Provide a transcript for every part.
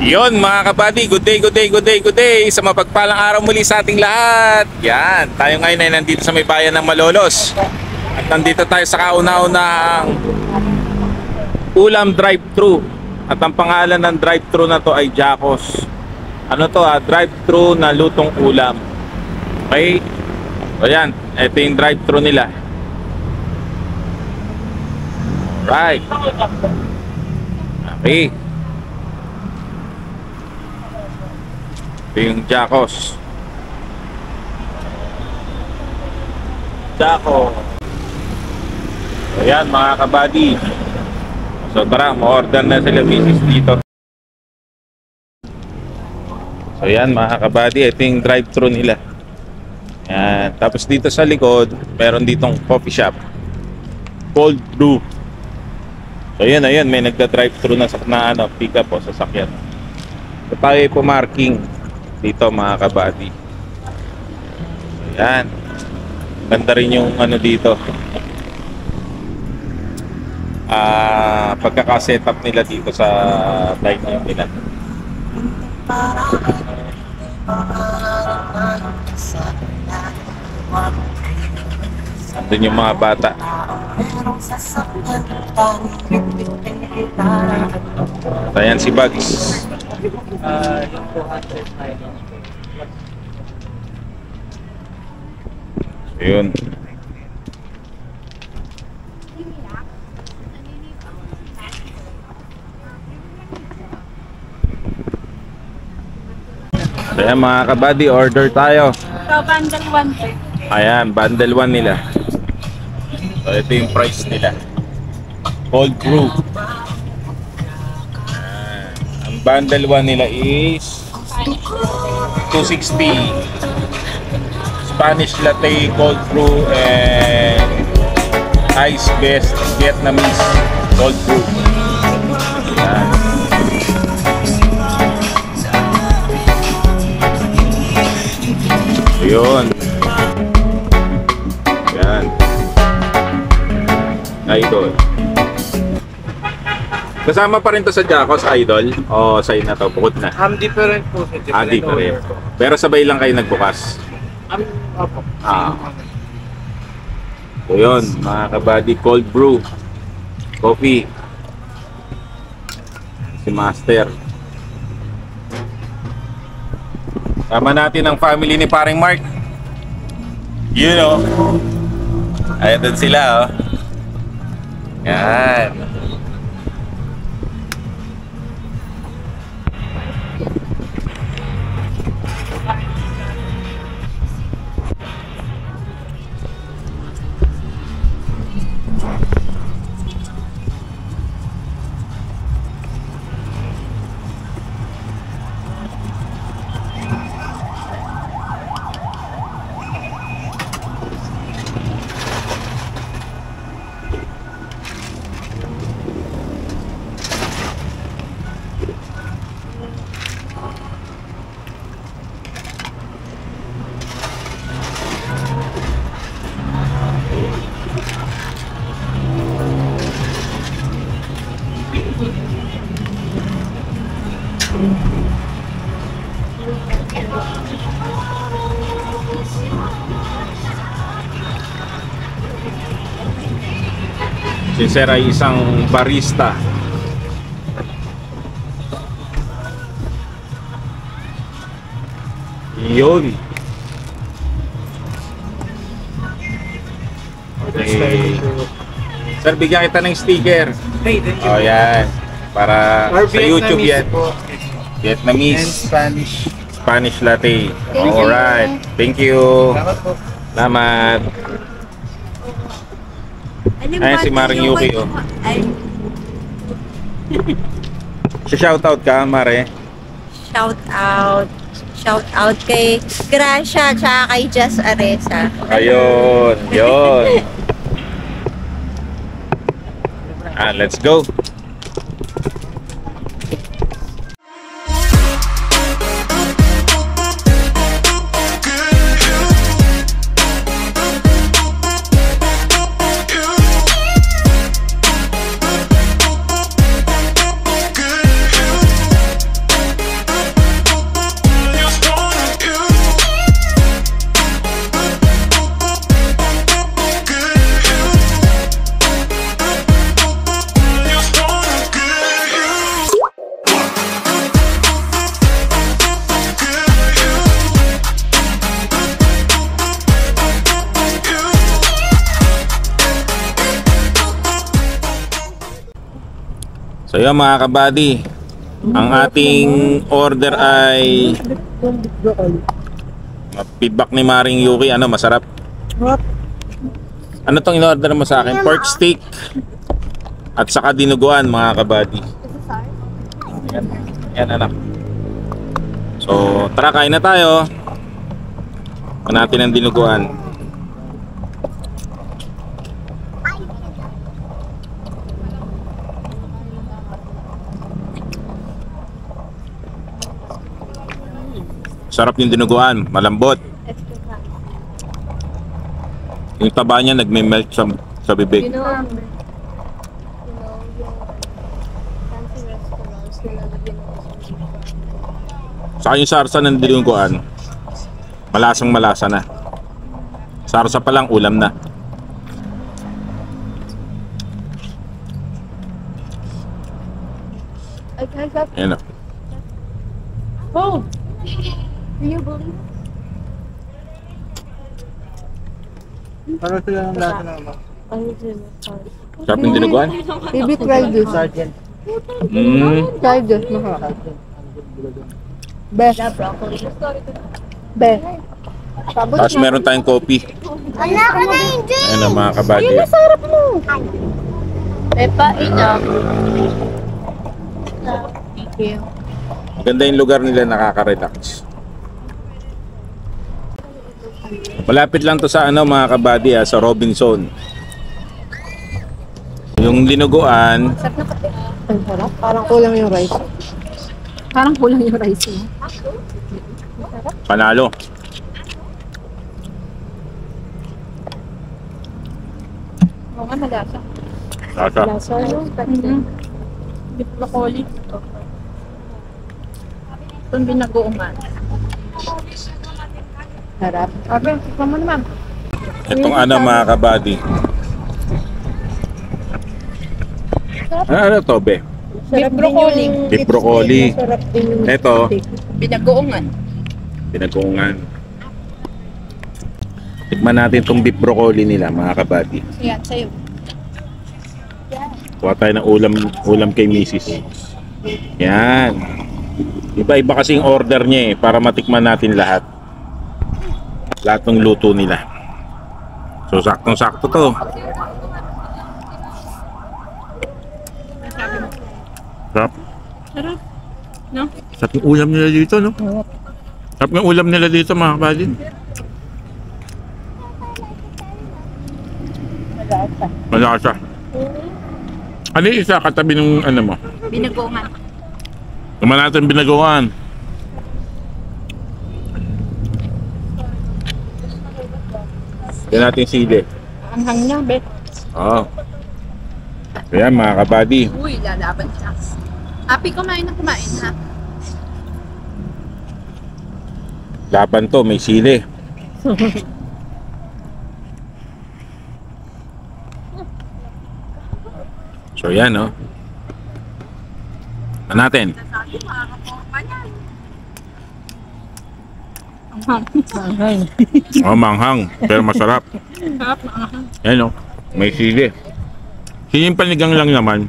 Yon mga kabady, good day, good day, good day, good day. Sa mapagpalang araw muli sa ating lahat. Yan, tayo ngayon ay nandito sa may bayan ng Malolos. At nandito tayo sa kauna-unang ulam drive-thru. At ang pangalan ng drive-thru na to ay Jacos. Ano to drive-thru na lutong ulam. Okay? O yan, ito yung drive-thru nila. Right. Okay. Ito yung Jacos. Jacos. Ayan mga kabady. So tara, ma-order na sila misis dito. So ayan mga kabady, ito yung drive-thru nila. Ayan. Tapos dito sa likod, meron ditong coffee shop. Cold brew. So ayan, ayan, may nagda-drive-thru na pick up o sasakyan. So tayo po marking dito mga kabady. Ayan. Ganda rin yung ano dito. Pagkaka-setup nila dito sa dining nila. Andun yung mga bata. Ayan si Bugs. Ayun. Ayan mga kabady, order tayo. So, bundle 1 po. Ayan, bundle 1 nila. So ito yung price nila. Cold brew. Ang bundle 1 nila is $260. Spanish latte, cold brew, and ice best Vietnamese cold brew. Ayan. Ayun. Ayan. Idol. Kasama pa rin to sa Jacos, Idol? O sa'yo na to, bukod na? Different po. Different. Pero sabay lang kayo nagbukas? Opo. So yun, mga kabady, cold brew coffee. Si Master. Tama natin ang family ni paring Mark. You know. Ayan doon sila, oh. Yan. Si Sir ay isang barista. Yun. Okay. Sir, bigyan kita ng sticker. Oh, yan. Para sa YouTube yan. Vietnamese. And Spanish latte. Alright. Thank you. Salamat. Ayan si Maring Yuki, oh. Shoutout ka, Mare. Shout out kay Gracia at kay Jess Aresa. Ayun, yun. Let's go. So yun mga kabady, ang ating order ay feedback ni Maring Yuki, ano masarap? Ano tong in-order mo sa akin? Pork steak at saka dinuguan mga kabady. Yan, yan anak. So tara, kain na tayo. Kunin natin ang dinuguan. Sarap yung dinuguan, malambot. Yung taba niya nagme-melt sa bibig. You know, yung fancy restaurants na nalagyan ng Saka yung sarsa ng dinuguan, malasang malasa na. Sarsa pa lang, ulam na. I can't have. Ayan o. Oh! Do you believe? Para sila ng lasa ng Sarap yung dinuguan. Baby, try this. Sergeant. Try this. Masarap. Best. Broccoli. Best. Tapos meron tayong coffee. Anak ko na yung drink! Ayan o mga kabady. Masarap mo! Pepa, ina. Thank you. Ganda yung lugar nila, nakaka-relax. Malapit lang to sa ano mga kabady, sa Robinson. Yung dinuguan, Ang sarap. Parang kulang yung rice. Parang kulang yung rice mo. panalo. Oo nga, malasa. Lasa. Lasa, no? Beef broccoli. Itong binagoongan. Sarap. Sabi, tikman mo naman. Itong ano mga kabady. Ano to be? Beef broccoli. Beef broccoli. Sarap din yung Ito, binagoongan. pinagungan. Tikman natin itong beef broccoli nila mga kabady. Yan, sa'yo. Kuha tayo ng ulam kay Mrs. Yan. Iba-iba kasi yung order niya para matikman natin lahat. Lahat ng luto nila. So saktong-sakto to. Sarap. Sarap. No? Sarap yung ulam nila dito, no? Sarap yung ulam nila dito mga kabady. Malasa. Ano yung isa katabi ng ano mo? Binagoongan. Naman natin binaguan. Yan natin sili. Ang hangnya, bet. Oo. Kaya mga kabady. Uy, lalaban siya. Happy, kumain na kumain, ha? Laban to, may sili. So yan, no? Ano natin? Oh, manghang. Pero masarap. Yan, no? May sili. Sili yung panigang lang naman.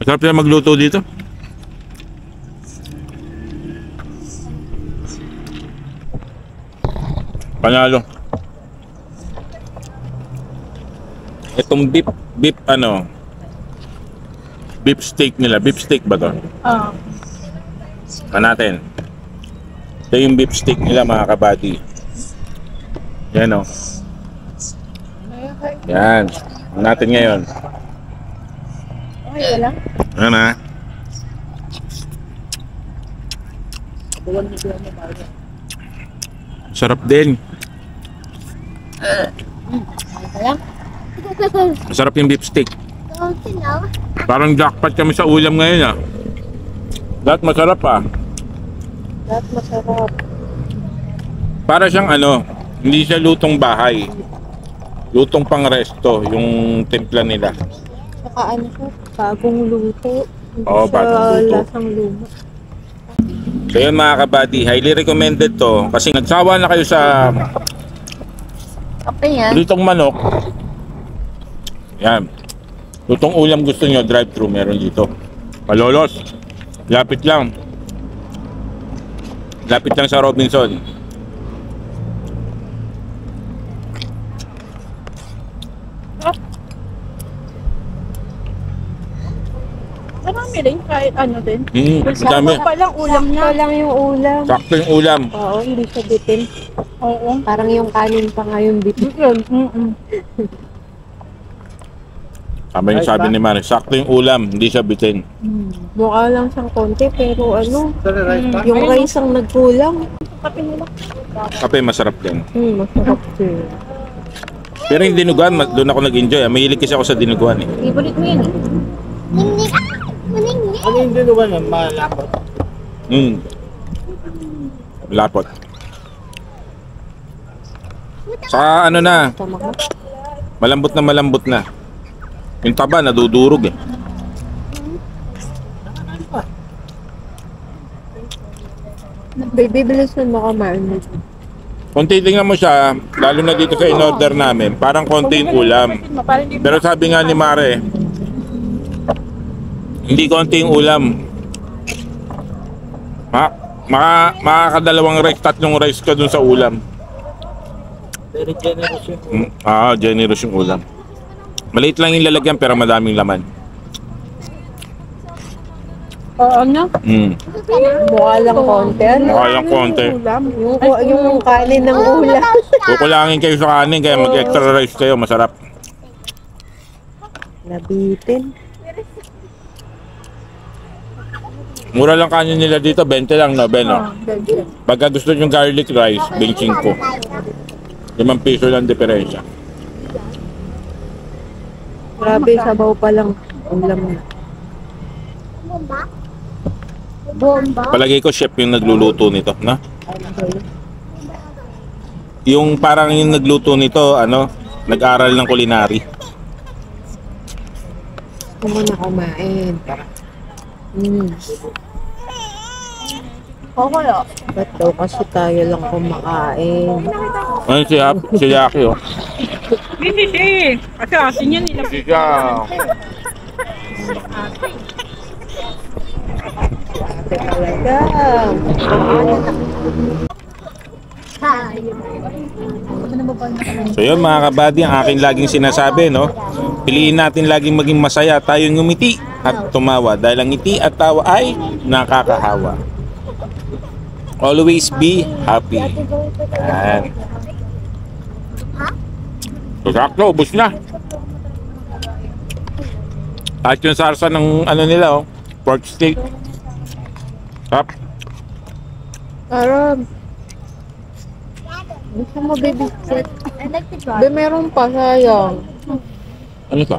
Masarap na magluto dito. Panalo. Itong beef beef steak nila. Beef steak ba to? Oo. Ano natin? Ito yung beef steak nila mga kabady. Yan o. Yan. Ano natin ngayon? Okay, wala. Ano na? Sarap din. Kaya? Masarap yung beef steak. Don't you know? Parang jackpot kami sa ulam ngayon ah. Lahat masarap ah. Lahat masarap. Para siyang ano, hindi siya lutong bahay. Lutong pang resto, yung timpla nila. Saka ano siya, bagong luto. Hindi Oo, siya bagong luto. lasang luma. So yun mga kabady, highly recommended to. Kasi nagsawa na kayo sa Okay yan. pritong manok. Yan. Lutong ulam gusto nyo, drive-thru meron dito. Malolos. Lapit lang. Lapit lang sa Robinson. Marami rin, kahit ano din. Madami. Palang ulam na. Lang yung ulam. Sakto yung ulam. Oo, hindi siya bitin. Oo. Parang yung kanin pa nga yung bitin. Tama yung sabi ni Mari, sakto yung ulam, hindi siya bitin. Mukha lang siyang konti, pero ano, Dali, rice pa? yung rice ang nagkulang. Kape masarap din. Masarap siya. Pero yung dinuguan, doon ako nag-enjoy. Mahilig kasi ako sa dinuguan eh. Favorite mo yan eh. Ano yung dinugan yan? Malapot. Lapot. Saka ano na, Tama ka? malambot na. Yung taba, nadudurog eh. Baby, bilis na makamain. Kung titingnan mo siya, lalo na dito sa in-order namin, parang konti yung ulam. Pero sabi nga ni Mare, hindi konti yung ulam. Makakadalawang rice, tatlong rice ka dun sa ulam. Very generous yun. Generous yung ulam. Maliit lang yung lalagyan pero madaming laman. Oo na. Mukha lang konti. Ano? Mukha lang konti. Yung kanin ng ulam. Kukulangin kayo sa kanin kaya mag-extra rice kayo, masarap. Nabitin. Mura lang kanin nila dito, 20 lang no, Ben, no? Pagka gusto nyo garlic rice, 25. 5 piso lang diferensya. Grabe, sabaw pa lang ulam na. Palagay ko chef yung nagluluto nito, no? Yung parang yung nagluto nito, nag-aral ng culinary. Gusto mo na kumain. Okay ah. Ba't daw kasi tayo lang kumakain? Ayun si Yaki, oh. Hindi siya eh. Kasi atin yan nila. Si siya. Ate talaga. So yun mga kabady, ang aking laging sinasabi, no? Piliin natin laging maging masaya, tayong ngumiti at tumawa dahil ang ngiti at tawa ay nakakahawa. Always be happy. Yan. So sakto, ubos na. At yung sarsa ng nila, oh, pork steak. Tap. Arab. Gusto mo baby set? Be, meron pa, sayang. Ano ka?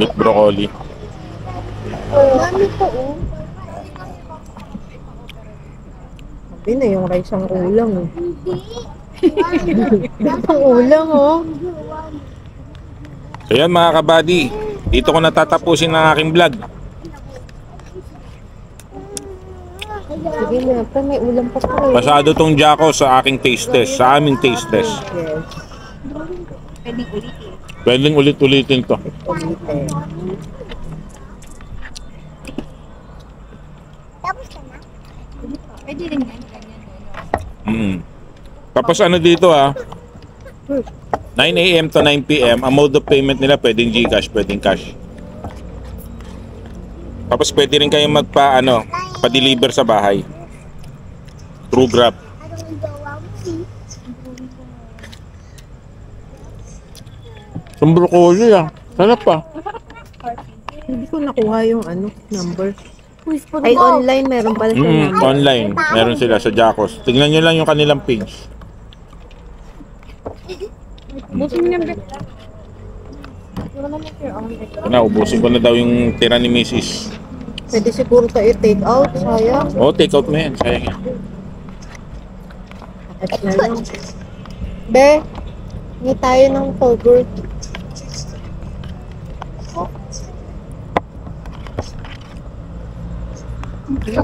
Beef broccoli. Dami po, oh. Sabi na yung rice ang ulang, oh. Ang ulang, oh. So yan mga kabady, dito ko natatapusin ang aking vlog. Sige na, pa may ulam pa po, eh. Pasado tong Jaco sa aking taste test, sa aming taste test. Yes. Pwedeng ulit-ulitin to. Ulitin. Pwede rin yan. Tapos dito 9 AM to 9 PM, ang mode of payment nila pwedeng GCash, pwedeng cash. Tapos pwede rin kayong pa-deliver sa bahay. Through Grab. Yung broccoli sarap pa. Hindi ko nakuha yung number. Ay, online meron pala siya number. Online, meron sila sa Jacos. Tingnan nyo lang yung kanilang page. Busin niya. Ubusin ko na daw yung tira ni Mrs. Pwede siguro tayo take out, sayang. Take out mo yan, sayang yan. At na lang. Be, hindi tayo ng cover.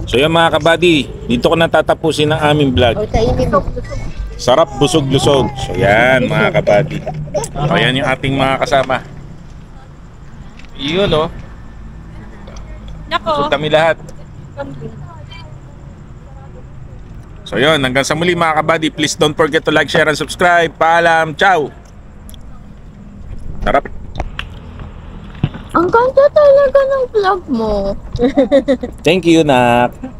So yan mga kabady, dito ko natatapusin ang aming vlog. O, kainin mo. Sarap, busog, lusog. So yan mga kabady. So yan yung ating mga kasama. Yun, oh. Nako. Busog kami lahat. So yun, hanggang sa muli mga kabady, please don't forget to like, share, and subscribe. Paalam, ciao! Sarap. Ang ganda talaga ng vlog mo. Thank you, Nak.